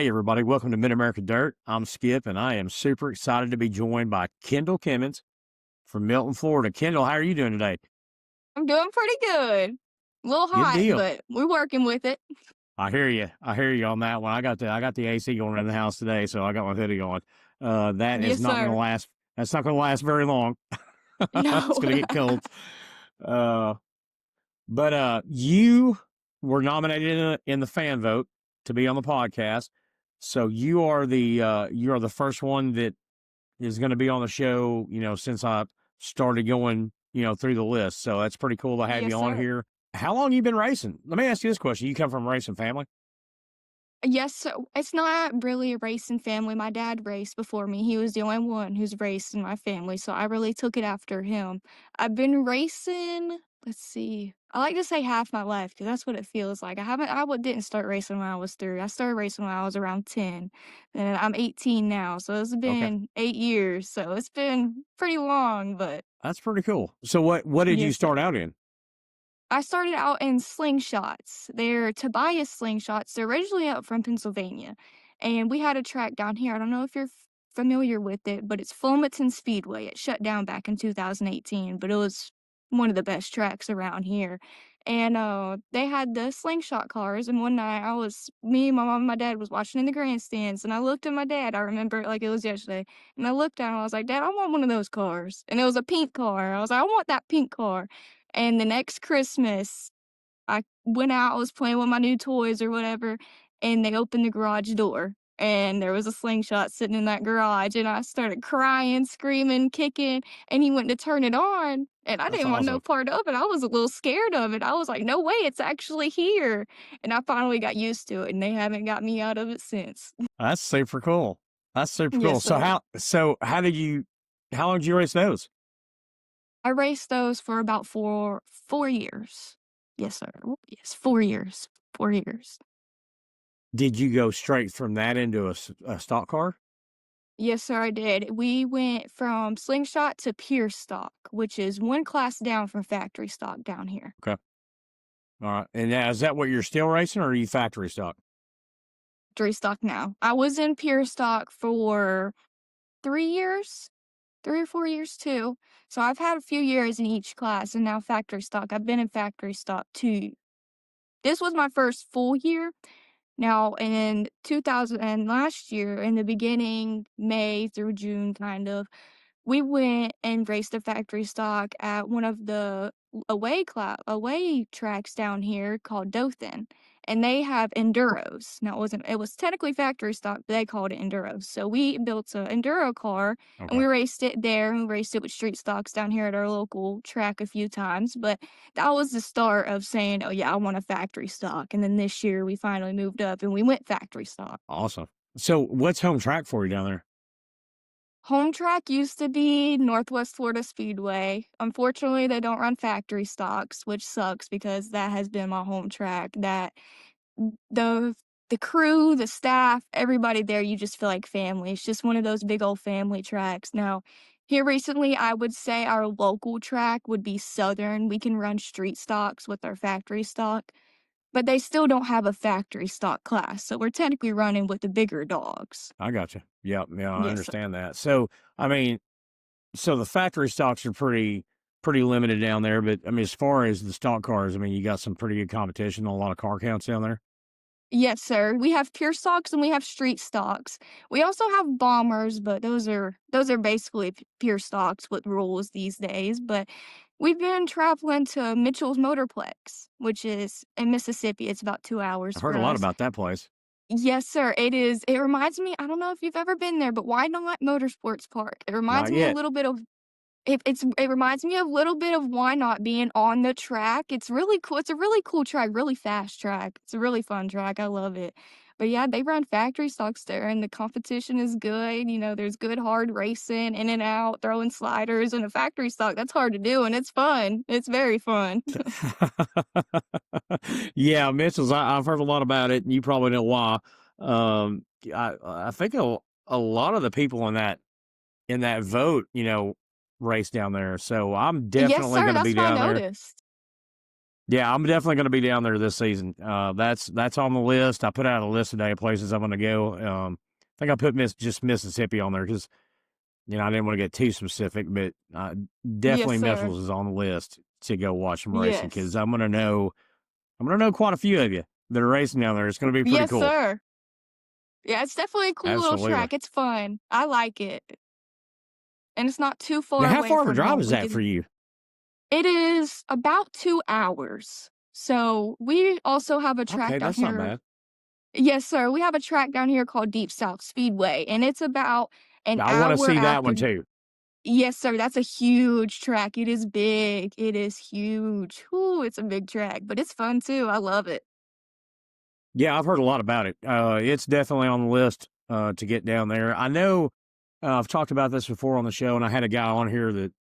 Hey, everybody. Welcome to Mid-America Dirt. I'm Skip, and I am super excited to be joined by Kyndal Kimmons from Milton, Florida. Kyndal, how are you doing today? I'm doing pretty good. A little Good hot, deal. but we're working with it. I hear you. I hear you on that one. I got the AC going around the house today, so I got my hoodie on. That is Yes, not going to sir. last. That's not going to last very long. It's No. going to get cold. Uh, but you were nominated in the fan vote to be on the podcast. So you are the first one that is going to be on the show, since I started going, through the list. So that's pretty cool to have Yes, you on sir. here. How long you been racing? Let me ask you this question. You come from a racing family? Yes, so it's not really a racing family. My dad raced before me. He was the only one who's raced in my family, so I really took it after him. I've been racing, let's see. I like to say half my life because that's what it feels like. Didn't start racing when I was 3. I started racing when I was around 10. And I'm 18 now, so it's Okay. been 8 years. So it's been pretty long, but That's pretty cool. So what did you yes, sir. start out in? I started out in Slingshots. They're Tobias Slingshots. They're originally out from Pennsylvania, and we had a track down here. I don't know if you're familiar with it, but it's Fulmerton Speedway. It shut down back in 2018, but it was one of the best tracks around here. And they had the slingshot cars. And one night, me, my mom, and my dad was watching in the grandstands, and I looked at my dad. I remember it like it was yesterday. And I looked at him. I was like, "Dad, I want one of those cars." And it was a pink car. I was like, "I want that pink car." And the next Christmas, I went out, I was playing with my new toys or whatever, and they opened the garage door, and there was a slingshot sitting in that garage, and I started crying, screaming, kicking, and he went to turn it on, and I That's didn't want no awesome. part of it. I was a little scared of it. I was like, "No way, it's actually here." And I finally got used to it, and they haven't got me out of it since. That's super cool. That's super cool. Yes, So sir. how long did you race those? I raced those for about 4 years. Yes, sir. Yes, 4 years. 4 years. Did you go straight from that into a stock car? Yes, sir, I did. We went from Slingshot to Pure Stock, which is one class down from Factory Stock down here. Okay. All right. And now, is that what you're still racing, or are you factory stock? Factory Stock now. I was in Pure Stock for 3 years, 3 or 4 years too. So I've had a few years in each class and now Factory Stock. I've been in Factory Stock too. This was my first full year. Now, in 2000 and last year, in the beginning, May through June, kind of, we went and raced a factory stock at one of the away tracks down here called Dothan, and they have enduros. Now, it was technically factory stock, but they called it enduros. So we built a enduro car, and Okay. we raced it there, and we raced it with street stocks down here at our local track a few times, but that was the start of saying, "Oh, yeah, I want a factory stock," and then this year, we finally moved up, and we went factory stock. Awesome. So what's home track for you down there? Home track used to be Northwest Florida Speedway. Unfortunately, they don't run factory stocks, which sucks because that has been my home track. The the crew, the staff, everybody there, you just feel like family. It's just one of those big old family tracks. Now, here recently, I would say our local track would be Southern. We can run street stocks with our factory stock, but they still don't have a factory stock class, so we're technically running with the bigger dogs. I got you. Yeah, yeah, I Yes, sir. understand that. So, I mean, so the factory stocks are pretty limited down there, but I mean, as far as the stock cars, I mean, you got some pretty good competition, a lot of car counts down there. Yes, sir. We have pure stocks and we have street stocks. We also have bombers, but those are basically pure stocks with rules these days. But we've been traveling to Mitchell's Motorplex, which is in Mississippi. It's about 2 hours I've heard for a lot us. about that place. Yes, sir. It is. It reminds me. I don't know if you've ever been there, but why not Motorsports Park? It reminds Not me a yet. little bit of it reminds me a little bit of Why Not being on the track. It's really cool. It's a really cool track, really fast track. It's a really fun track. I love it. But yeah, they run factory stocks there and the competition is good. There's good hard racing, in and out, throwing sliders and a factory stock. That's hard to do and it's fun. It's very fun. Yeah, Mitchell's. I've heard a lot about it, and you probably know why. I think a lot of the people in that vote, race down there. So I'm Yes, definitely sir. going to be That's what I down there. noticed. Yeah, I'm definitely going to be down there this season. That's on the list. I put out a list today of places I'm going to go. I think I put just Mississippi on there because I didn't want to get too specific, but Yes, definitely sir. Mitchell's is on the list to go watch some racing because Yes. I'm gonna know quite a few of you that are racing down there. It's going to be pretty Yes, cool. sir. Yeah, it's definitely a cool little Absolutely. track. It's fun. I like it. And it's not too Now, far how away far of a from drive home. is We that for can you? It is about 2 hours. So, we also have a track Okay, down that's not here. bad. Yes, sir. We have a track down here called Deep South Speedway, and it's about an I want to hour see that after. one too. Yes, sir. That's a huge track. It is big. It is huge. Ooh, it's a big track, but it's fun too. I love it. Yeah, I've heard a lot about it. It's definitely on the list to get down there. I know I've talked about this before on the show, and I had a guy on here that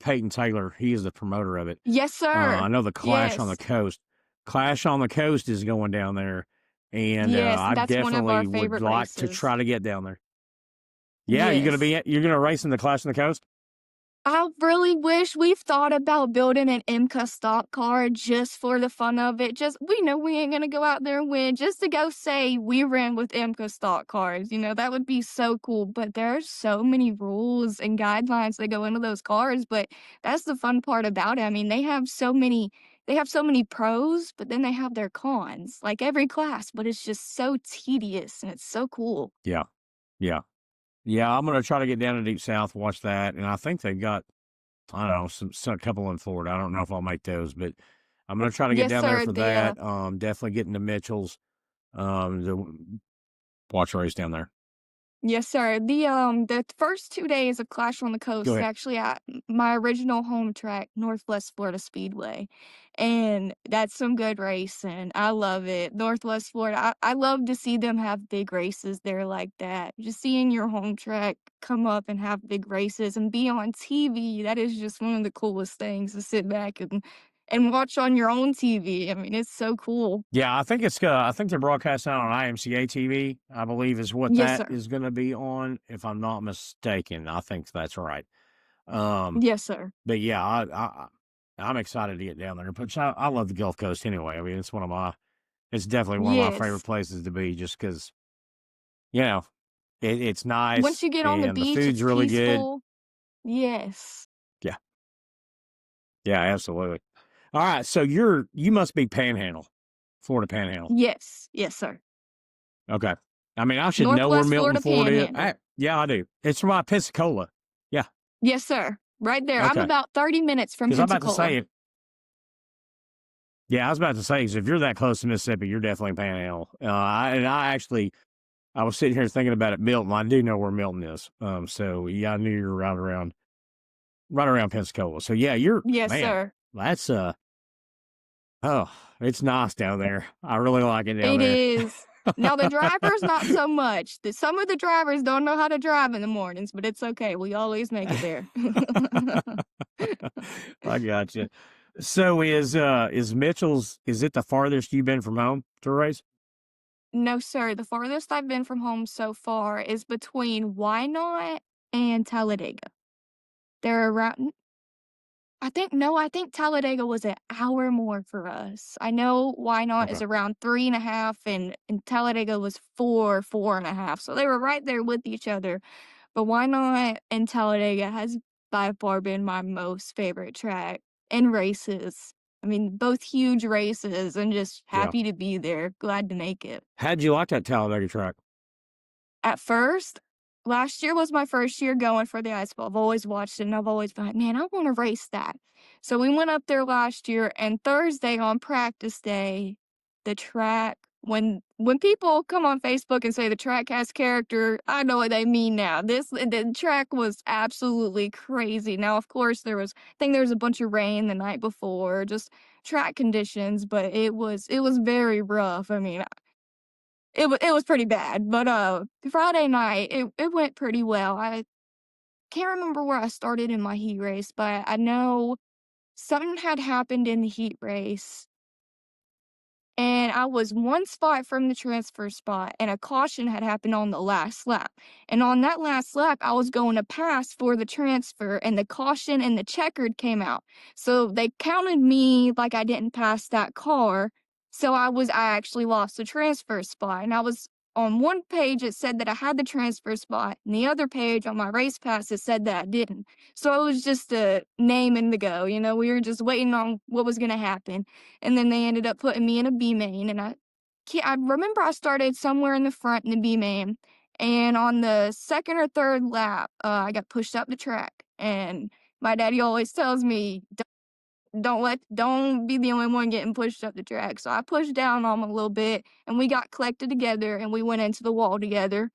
Peyton Taylor. He is the promoter of it. Yes, I sir. know the Clash on the Yes. Coast. Clash on the Coast is going down there, and Yes, I that's one of our definitely would favorite like to races. try to get down there. Yeah, Yes. you're gonna race in the Clash on the Coast? I really wish we've thought about building an IMCA stock car just for the fun of it. Just we know we ain't gonna go out there and win, just to go say we ran with IMCA stock cars. That would be so cool. But there's so many rules and guidelines that go into those cars. But that's the fun part about it. I mean, they have so many pros, but then they have their cons, like every class. But it's just so tedious and it's so cool. Yeah, yeah, yeah. I'm gonna try to get down to Deep South, watch that, and I think they've got I don't know some couple in Florida. I don't know if I'll make those, but I'm gonna try to get Yes, down there sir. for The that. Definitely getting to Mitchell's. To watch a race down there. Yes, sir. The first 2 days of Clash on the Go Coast is ahead. actually at my original home track, Northwest Florida Speedway, and that's some good racing. I love it. Northwest Florida, I love to see them have big races there like that. Just seeing your home track come up and have big races and be on TV, that is just one of the coolest things to sit back and watch on your own TV. I mean, it's so cool. Yeah, I think they're broadcasting on IMCA TV. I believe is what Yes, that sir. is going to be on, if I'm not mistaken. I think that's right. Um, Yes, sir. but yeah, I'm excited to get down there. But I love the Gulf Coast anyway. I mean, it's definitely one of my favorite Yes. places to be, just because you know it's Once nice you get on the and the beach, food's it's really good. peaceful. Yes. Yeah, yeah, absolutely. All right, so you must be Panhandle, Florida Panhandle. Yes. Yes, sir. Okay. I mean, I should know where Northwest Milton, Florida Florida is. Panhandle. Yeah, I do. It's from Pensacola. Yeah. Yes, sir. Right there. I'm Okay. about 30 minutes from Because I'm about to say Pensacola. it. Yeah, I was about to say, 'cause if you're that close to Mississippi, you're definitely Panhandle. I was sitting here thinking about it, Milton. I do know where Milton is. So yeah, I knew you were right around Pensacola. So yeah, Yes, man, sir. that's oh, it's nice down there. I really like it down It there. is. Now the drivers, not so much. Some of the drivers don't know how to drive in the mornings, but it's okay. We always make it there. I got you. So is Mitchell's? Is it the farthest you've been from home to race? No, sir. The farthest I've been from home so far is between Wynot and Talladega. They're around I think Talladega was an hour more for us. I know Wynot is Okay. around 3.5 and Talladega was 4.5. So they were right there with each other. But Wynot and Talladega has by far been my most favorite track and races. I mean, both huge races and just Yeah. happy to be there. Glad to make it. How'd you like that Talladega track? At first, last year was my first year going for the ice ball. I've always watched it, and I've always been like, "Man, I wanna race that." So we went up there last year, and Thursday on practice day, the track when people come on Facebook and say the track has character, I know what they mean now. The track was absolutely crazy. Now, of course, there was a bunch of rain the night before, just track conditions, but it was very rough. I mean, it was pretty bad, but, Friday night, it went pretty well. I can't remember where I started in my heat race, but I know something had happened in the heat race, and I was one spot from the transfer spot, and a caution had happened on the last lap. And on that last lap, I was going to pass for the transfer, and the caution and the checkered came out. So they counted me like I didn't pass that car. So I actually lost the transfer spot. And I was on one page, it said that I had the transfer spot, and the other page on my race pass, it said that I didn't. So it was just a name in the go. We were just waiting on what was going to happen. And then they ended up putting me in a B main, and I remember I started somewhere in the front in the B main, and on the second or third lap, I got pushed up the track, and my daddy always tells me, don't be the only one getting pushed up the track. So I pushed down on him a little bit, and we got collected together, and we went into the wall together.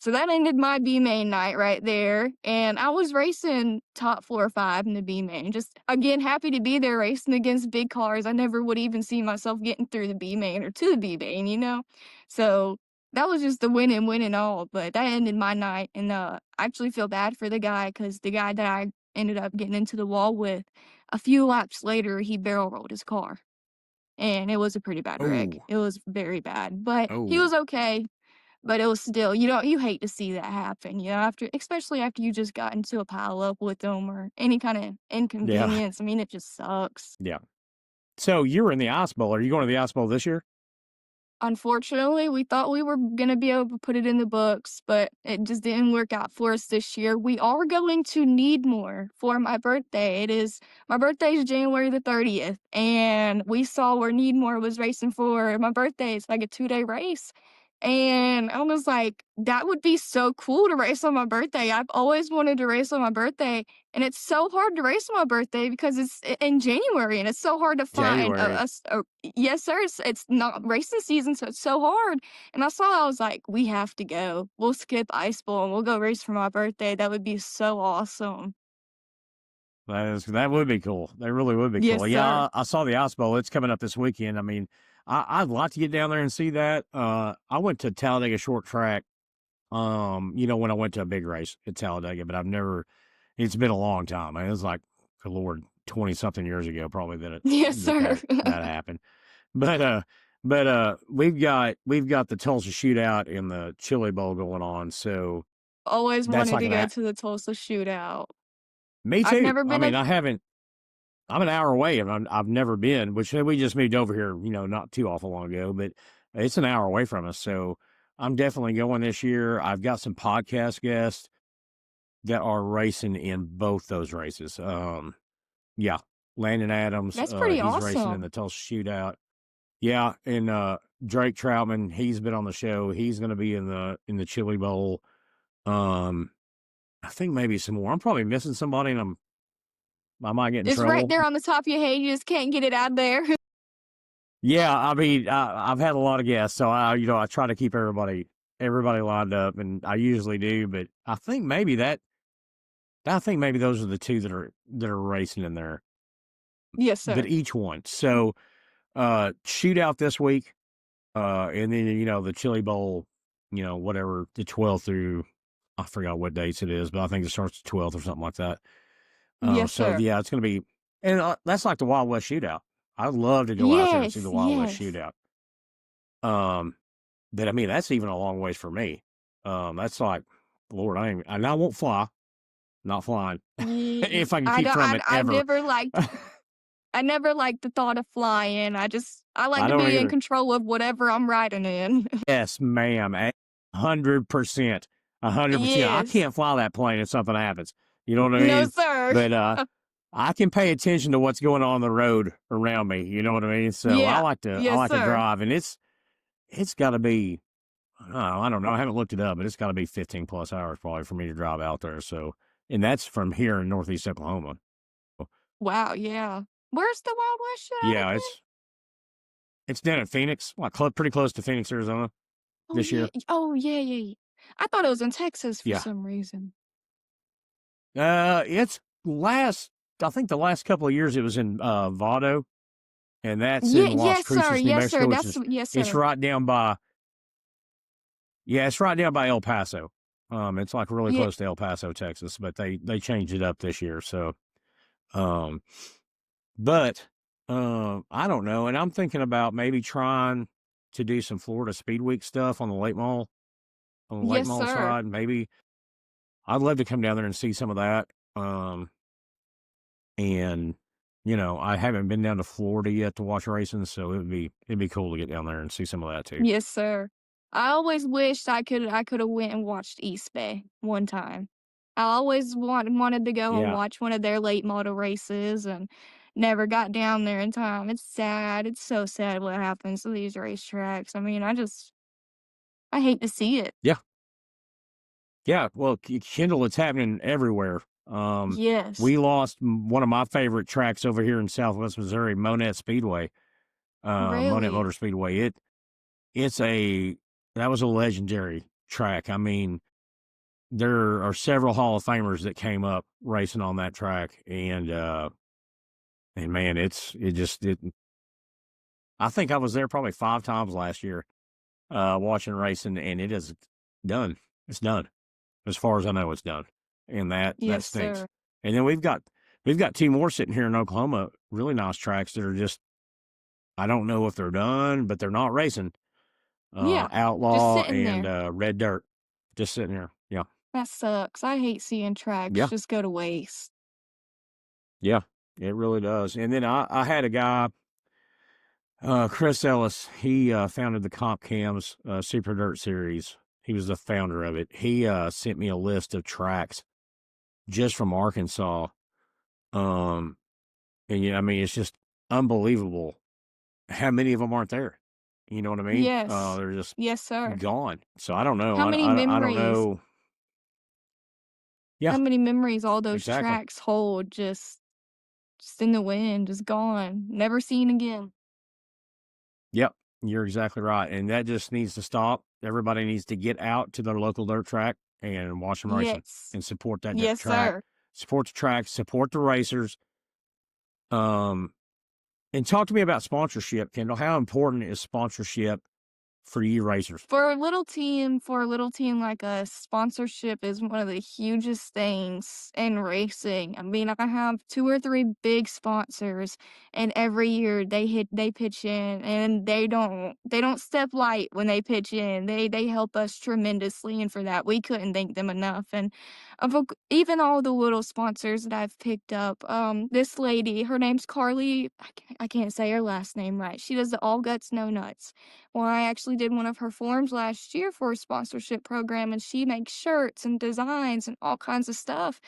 So that ended my B main night right there, and I was racing top 4 or 5 in the B main. Just again, happy to be there racing against big cars. I never would even see myself getting through the B main or to the B main. So that was just the win and all. But that ended my night, and I actually feel bad for the guy because the guy that I ended up getting into the wall with, a few laps later, he barrel rolled his car, and it was a pretty bad wreck. Oh, It was very bad, but he oh, was okay. But it was still, you hate to see that happen, especially after you just got into a pile up with them or any kind of yeah, inconvenience. I mean, it just sucks. yeah. So you were in the Ice Bowl. Are you going to the Ice Bowl this year? Unfortunately, we thought we were gonna be able to put it in the books, but it just didn't work out for us this year. We are going to Needmore for my birthday. My birthday is January the 30th, and we saw where Needmore was racing for my birthday. It's like a 2-day race. And I was like, that would be so cool to race on my birthday. I've always wanted to race on my birthday, and it's so hard to race on my birthday because it's in January, and it's so hard to find January. yes, sir. It's not racing season, so it's so hard. And I was like, we have to go. We'll skip Ice Bowl and we'll go race for my birthday. That would be so awesome. That would be cool. That really would be Yes, cool. Yeah, sir. I saw the Ice Bowl. It's coming up this weekend. I mean, I'd like to get down there and see that. I went to Talladega Short Track. When I went to a big race at Talladega, but I've never. It's been a long time. It was like, good Lord, 20 something years ago, probably Yes, sir. that happened. But we've got the Tulsa Shootout and the Chili Bowl going on. So Always that's wanted like to go to the Tulsa Shootout. me I've too. never I been mean, a I haven't. I'm an hour away, and I've never been. Which we just moved over here, not too awful long ago, but it's an hour away from us. So I'm definitely going this year. I've got some podcast guests that are racing in both those races. Yeah, Landon Adams, That's pretty he's racing in awesome. the Tulsa Shootout. Yeah, and Drake Troutman, he's been on the show. He's going to be in the Chili Bowl. Um, I think maybe some more. I'm probably missing somebody, and I might get in It's right trouble. there on the top of your head. You just can't get it out there. Yeah, I mean, I've had a lot of guests, so I try to keep everybody lined up, and I usually do. But I think maybe those are the two that are racing in there, Yes, but sir. each one. So shootout this week, and then the Chili Bowl, whatever the 12th through, I forgot what dates it is, but I think it starts the 12th or something like that. Yes, So sir. yeah, it's gonna be, and that's like the Wild West Shootout. I'd love to go out there and see Yes, the Wild West yes. Shootout. Um, but I mean, that's even a long ways for me. That's like, Lord, and I won't fly, not flying, Ye if I can I keep don't from it ever. I never liked the thought of flying. I like I to don't be in either. control of whatever I'm riding in. Yes, ma'am. 100%. 100%. I Yes. can't fly that plane if something happens. You know what I No, mean? sir. But I can pay attention to what's going on the road around me. You know what I mean? So I Yeah. like to I Yes, like to sir. drive, and it's got to be. I don't know. I haven't looked it up, but it's got to be 15 plus hours probably for me to drive out there. So, and that's from here in Northeast Oklahoma. Wow, yeah. Where's the Wild West shit at Yeah, again? it's down in Phoenix, like pretty close to Phoenix, Arizona this year. Yeah. I thought it was in Texas for Yeah. some reason. It's last. I think the last couple of years it was in Vado, and that's Yeah, in Las Cruces, New yes, sir. Mexico, which is Yes, it's sir. right down by. Yeah, it's right down by El Paso. It's like really Yeah. close to El Paso, Texas, but they changed it up this year. So, um, but I don't know, and I'm thinking about maybe trying to do some Florida Speed Week stuff on the late Yes, mall sir. side. Maybe I'd love to come down there and see some of that. And I haven't been down to Florida yet to watch racing, so it'd be cool to get down there and see some of that too. Yes, sir. I always wished I coulda went and watched East Bay one time. I always wanted to go and Yeah, watch one of their late model races and never got down there in time. It's sad. It's so sad what happens to these racetracks. I mean, I hate to see it. yeah, yeah. Well, Kindle, it's happening everywhere. Yes. We lost one of my favorite tracks over here in Southwest Missouri, Monette Speedway, Monette Really? Motor Speedway. It's a that was a legendary track. I mean, there are several Hall of Famers that came up racing on that track, and man, it just it. I think I was there probably 5 times last year, watching racing, and it is done. It's done as far as I know. It's done, and that Yes, stinks. sir. And then we've got two more sitting here in Oklahoma, really nice tracks that are just I don't know if they're done, but they're not racing. Yeah. Just Outlaw sitting and there. Red Dirt, just sitting here. Yeah, That sucks. I hate seeing tracks yeah, just go to waste. yeah. It really does. And then I had a guy, Chris Ellis. He founded the Comp Cams Super Dirt Series. He was the founder of it. He sent me a list of tracks just from Arkansas. Um, and I mean, it's just unbelievable how many of them aren't there. You know what I mean? Yes. They're just Yes, sir. gone. So I don't know. How many I don't memories know. Yeah, how many memories all those exactly. tracks hold just in the wind, just gone, never seen again. Yep, you're exactly right, and that just needs to stop. Everybody needs to get out to their local dirt track and watch them racing Yes. and support that Yes, track, sir. support the track, support the racers. Um, and talk to me about sponsorship, Kendall. How important is sponsorship for you racers? For a little team like us, sponsorship is one of the hugest things in racing. I mean, I have 2 or 3 big sponsors, and every year they pitch in, and they don't step light when they pitch in. They help us tremendously, and for that, we couldn't thank them enough, and even all the little sponsors that I've picked up, this lady, her name's Carly, I can't say her last name right. She does the All Guts, No Nuts. Well, I actually did one of her forms last year for a sponsorship program, and she makes shirts and designs and all kinds of stuff.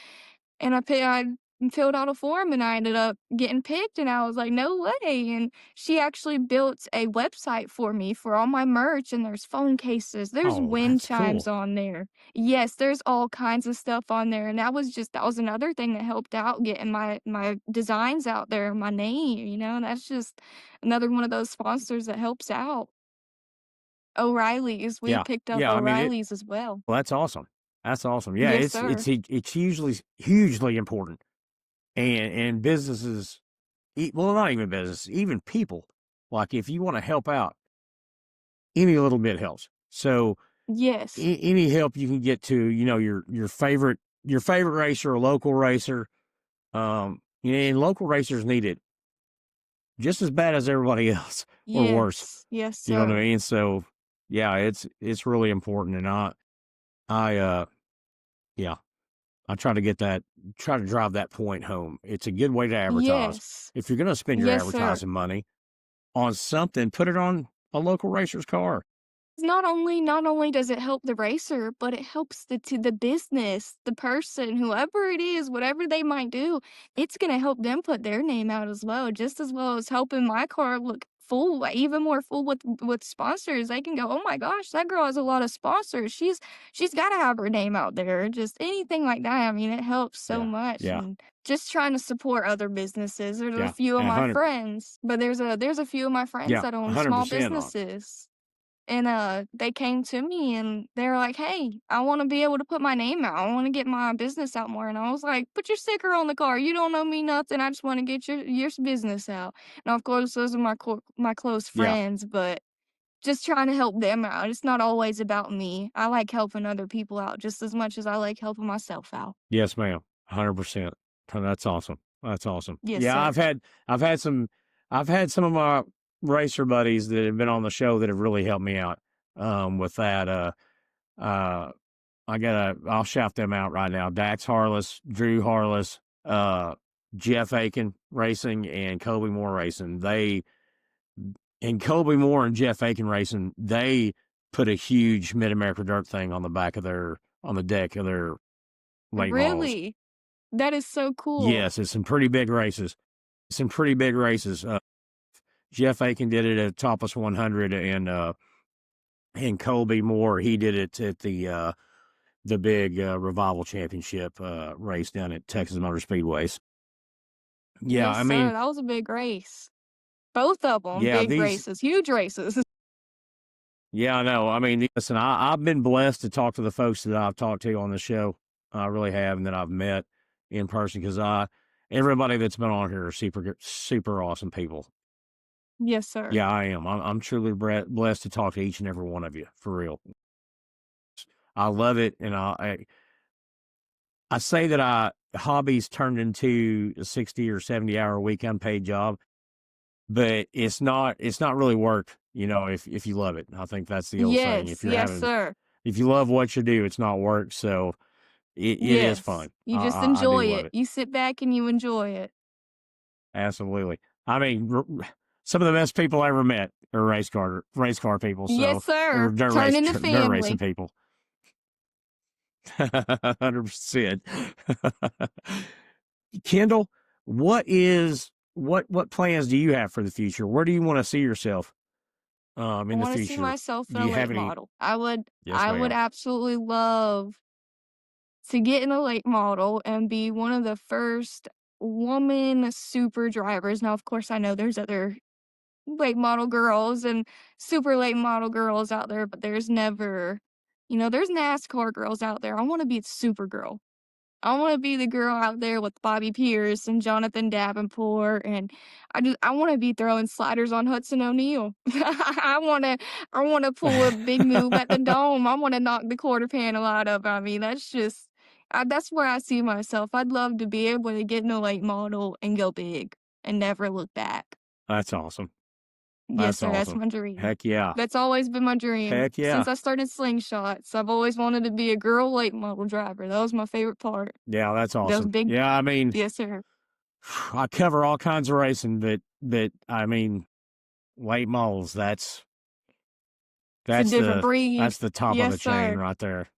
And I filled out a form, and I ended up getting picked, and I was like, "No way." And she actually built a website for me for all my merch, and there's phone cases, there's Oh, wind that's chimes cool. on there. Yes, there's all kinds of stuff on there, and that was another thing that helped out getting my designs out there, my name, that's just another one of those sponsors that helps out. O'Reilly's, we Yeah, picked up yeah. I mean, O'Reilly's as well. well, that's awesome. That's awesome. Yeah, Yes, it's sir. it's it's hugely hugely important, and businesses, well, not even business, even people. Like if you want to help out, any little bit helps. So Yes. any help you can get to, your favorite racer, a local racer, and local racers need it just as bad as everybody else or worse. Yes. Yes, You know what I sir. mean? So yeah, it's really important, and I yeah, I try to drive that point home. It's a good way to advertise. Yes. If you're going to spend your Yes, sir. advertising money on something, put it on a local racer's car. Not only does it help the racer, but it helps the business, the person, whoever it is, whatever they might do, it's gonna help them put their name out as well as helping my car look full, like, even more full with sponsors. They can go, "Oh my gosh, that girl has a lot of sponsors. She's gotta have her name out there." Just anything like that. I mean, it helps so Yeah, much, yeah, and just trying to support other businesses. There's a yeah, few of and my 100, friends, but there's a few of my friends yeah, that own small 100% on. businesses. And, they came to me and they were like, "Hey, I wanna be able to put my name out. I wanna get my business out more." And I was like, "Put your sticker on the car. You don't owe me nothing. I just wanna get your business out." Now, of course, those are my close Yeah, friends, but just trying to help them out. It's not always about me. I like helping other people out just as much as I like helping myself out. yes, ma'am, 100%. That's awesome. That's awesome. Yes, Yeah, sir. I've had some. I've had some of my racer buddies that have been on the show that have really helped me out with that. Uh, I'll shout them out right now. Dax Harless, Drew Harless, Jeff Aiken Racing, and Colby Moore Racing. Colby Moore and Jeff Aiken Racing, they put a huge Mid America Dirt thing on the deck of their late models. Really? That is so cool. Yes, it's some pretty big races. Jeff Aiken did it at Topless 100, and Colby Moore, he did it at the big Revival Championship race down at Texas Motor Speedways. Yeah, Yes, I sir. mean, That was a big race. Both of them, yeah, big races, huge races. yeah, I know. I mean, listen, I've been blessed to talk to the folks that I've talked to on the show. I really have, and that I've met in person, because everybody that's been on here are super awesome people. Yes, sir. Yeah, I am. I'm truly blessed to talk to each and every one of you, for real. I love it, and I say that hobbies turned into a 60 or 70-hour week unpaid job, but it's not really work, if you love it. I think that's the old saying. Yes, yes, sir. If you love what you do, it's not work. So it is Yes. fun. You just I do enjoy love it. it. You sit back and you enjoy it. Absolutely. I mean, some of the best people I ever met are race car people. Yes, So, or sir. Turn into dirt racing family. people. 100%. Kyndal, what plans do you have for the future? Where do you want to see yourself I in the want to see future? myself in Do a you have late any? model. Yes, I would ma'am. absolutely love to get in a late model and be one of the first woman super drivers. Now, of course, I know there's other late model girls and super late model girls out there, but there's never, there's NASCAR girls out there. I want to be a super girl. I want to be the girl out there with Bobby Pierce and Jonathan Davenport, and I want to be throwing sliders on Hudson O'Neal. I want to pull a big move at the Dome. I want to knock the quarter panel out of. I mean, that's where I see myself. I'd love to be able to get in a late model and go big and never look back. That's awesome. Yes, That's sir. That's awesome. my dream. Heck yeah. That's always been my dream Heck yeah. since I started Slingshots. I've always wanted to be a girl late model driver. That was my favorite part. Yeah, that's Those awesome. big Yeah, I mean, Yes, sir. I cover all kinds of racing, but I mean, late models, It's a different breed. that's the top of Yes, the chain sir. right there.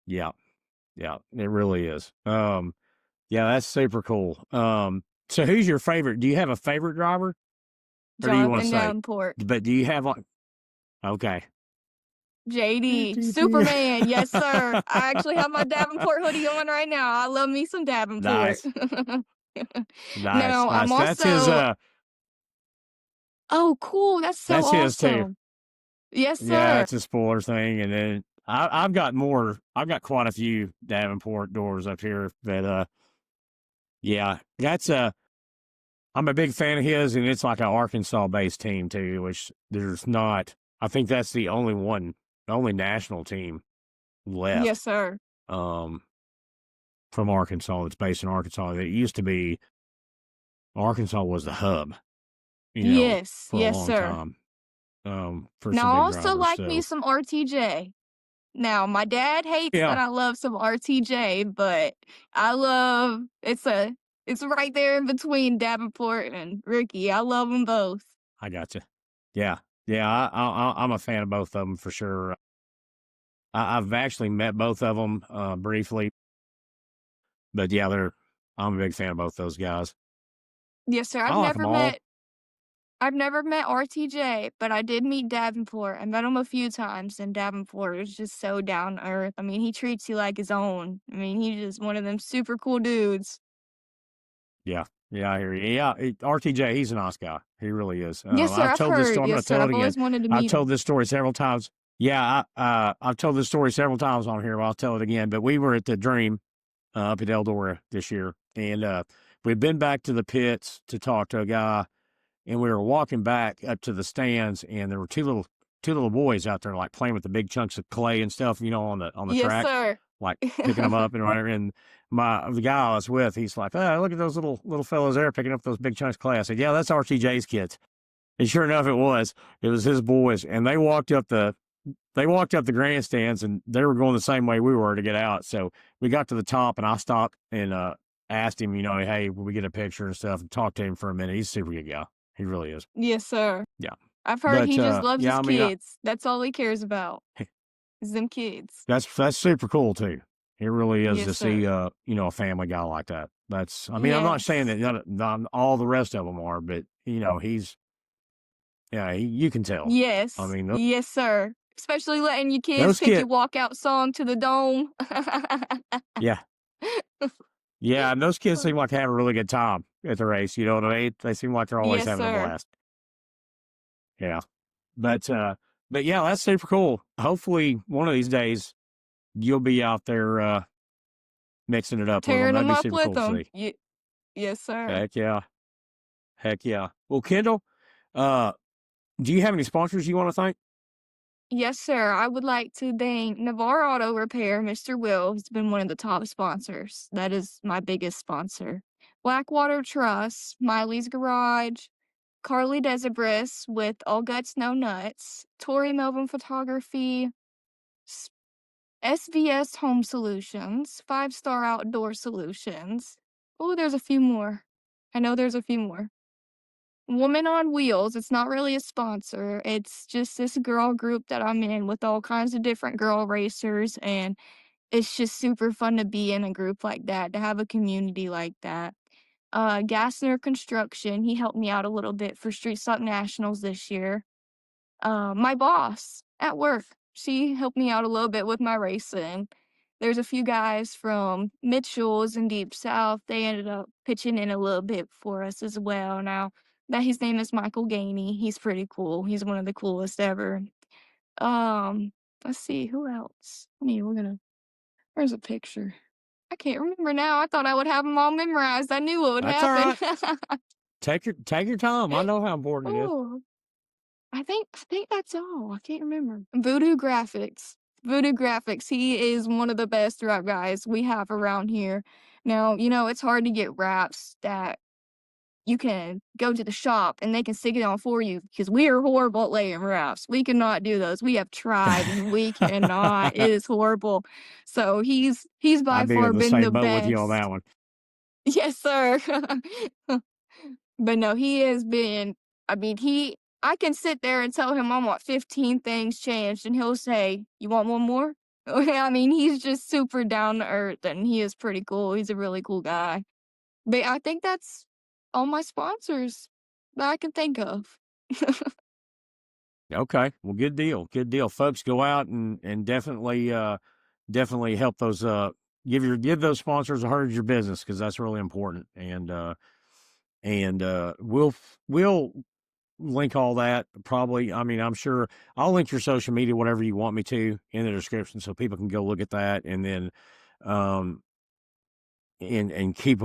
Yeah. Yeah, it really is. Yeah, that's super cool. So who's your favorite? Do you have a favorite driver? Or do you want to Jonathan say? Davenport. But do you have like, okay. JD. Superman. Yes, sir. I actually have my Davenport hoodie on right now. I love me some Davenport. Nice. Nice. Now, I'm Nice. also Oh, cool. That's so That's his too. awesome. Yes, Yeah, sir. it's a spoiler thing. And then I've got quite a few Davenport doors up here that yeah, I'm a big fan of his, and it's like an Arkansas based team too, which there's not. I think that's the only national team Yes, left sir. from Arkansas that's based in Arkansas. It used to be Arkansas was the hub, Yes. for a Yes, long sir. time for some Now, I big also drivers. like me So some RTJ. Now, my dad hates yeah, that I love some RTJ, but it's right there in between Davenport and Ricky. I love them both. I got you. Yeah, yeah, I'm a fan of both of them for sure. I've actually met both of them briefly, but yeah, I'm a big fan of both those guys. Yes, sir. I like them all. I've never met RTJ, but I did meet Davenport. I met him a few times, and Davenport is just so down to earth. I mean, he treats you like his own. I mean, he's just one of them super cool dudes. Yeah, yeah, I hear you. Yeah, RTJ, he's a nice guy. He really is. Yes, sir. I've I've told this heard. story. I'm going Yes, to sir. tell it I've again. always wanted to I've meet him. told this story several times. Yeah, I've told this story several times on here, but I'll tell it again. But we were at the Dream up at Eldora this year, and we'd been back to the pits to talk to a guy, and we were walking back up to the stands, and there were two little boys out there like playing with the big chunks of clay and stuff, on the Yes, track. sir. like picking them up and whatever. And the guy I was with, he's like, "Oh, look at those little fellows there picking up those big chunks of clay." I said, "Yeah, that's RTJ's kids." And sure enough, it was his boys, and they walked up the grandstands, and they were going the same way we were to get out. So we got to the top, and I stopped and asked him, "Hey, will we get a picture and stuff?" And talked to him for a minute. He's a super good guy. He really is. Yes, sir. Yeah. I've heard But he just loves yeah, his I mean, kids. That's all he cares about, is them kids. that's super cool too. It really is Yes, to sir. see a family guy like that. I'm not saying Yes. that not all the rest of them are, but he's you can tell. I Yes. mean, Yes, sir. Especially letting your kids those pick kids, your walkout song to the dome. yeah, yeah, and those kids seem like having a really good time at the race. You know what I mean? They seem like they're always Yes, having a sir. blast. Yeah, but yeah, that's super cool. Hopefully, one of these days you'll be out there mixing it up with them. Tearing That'd them be up super with cool to them. see. Yes, sir. Heck yeah, heck yeah. Well, Kyndal, uh, do you have any sponsors you want to thank? Yes, sir. I would like to thank Navarre Auto Repair, Mr. Will. He's been one of the top sponsors. That is my biggest sponsor. Blackwater Trust, Miley's Garage, Carly Desibris with All Guts No Nuts, Tori Melvin Photography, S- SVS Home Solutions, 5 Star Outdoor Solutions. Oh, there's a few more. I know there's a few more. Woman on Wheels, it's not really a sponsor. It's just this girl group that I'm in with all kinds of different girl racers, and it's just super fun to be in a group like that, to have a community like that. Gassner Construction, he helped me out a little bit for Street Stock Nationals this year. My boss at work, she helped me out a little bit with my racing. There's a few guys from Mitchell's and Deep South. They ended up pitching in a little bit for us as well. Now, that his name is Michael Gainey. He's pretty cool. He's one of the coolest ever. Um, let's see, who else? Where's a picture? I can't remember now. I thought I would have them all memorized. I knew what would That's all happen. right. Take your time. I know how important it is. Oh, I think that's all. I can't remember. Voodoo Graphics. Voodoo Graphics. He is one of the best wrap guys we have around here. Now, it's hard to get wraps that you can go to the shop and they can stick it on for you because we are horrible at laying wraps. We cannot do those. We have tried and we cannot. It is horrible. So he's by I'd be far in the been same the boat with you on best. that one. Yes, sir. But no, he has been, I can sit there and tell him I want 15 things changed, and he'll say, "You want one more?" He's just super down to earth, and he is pretty cool. He's a really cool guy. But I think that's all my sponsors that I can think of. Okay, well, good deal, good deal, folks. Go out and definitely help those give those sponsors a heart of your business because that's really important. And we'll link all that probably. I'm sure I'll link your social media, whatever you want me to, in the description so people can go look at that and then um and keep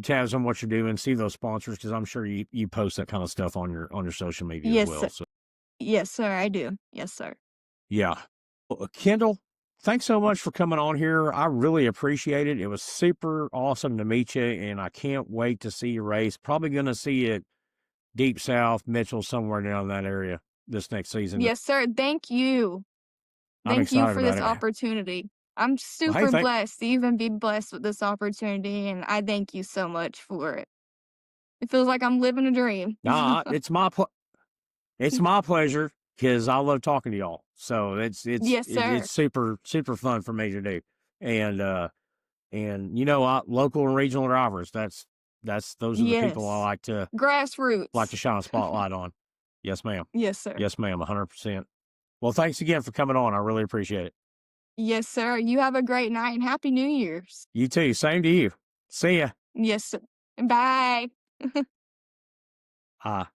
tabs on what you're doing, see those sponsors because I'm sure you post that kind of stuff on your social media as Yes, well. sir. So Yes, sir, I do. Yes, sir. yeah. Well, Kyndal, thanks so much for coming on here. I really appreciate it. It was super awesome to meet you, and I can't wait to see you race. Probably going to see it Deep South, Mitchell, somewhere down in that area this next season. Yes, sir. Thank you. I'm Thank you excited for about this it. opportunity. I'm Well, hey, super blessed to even be blessed with this opportunity, and I thank you so much for it. It feels like I'm living a dream. nah, it's my pleasure because I love talking to y'all. So Yes, sir. it's super fun for me to do, and local and regional drivers. Those are the people I Yes. like Grassroots. to shine a spotlight on. Yes, ma'am. Yes, sir. Yes, ma'am. 100%. Well, thanks again for coming on. I really appreciate it. Yes, sir. You have a great night and Happy New Year's. You too. Same to you. See ya. Yes, sir. Bye. Ah.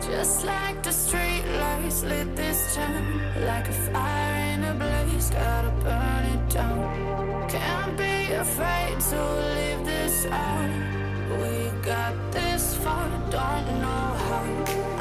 Just like the street lights lit this town, like a fire in a blaze, gotta burn it down. Can't be afraid to leave this out. We got this far, don't know how.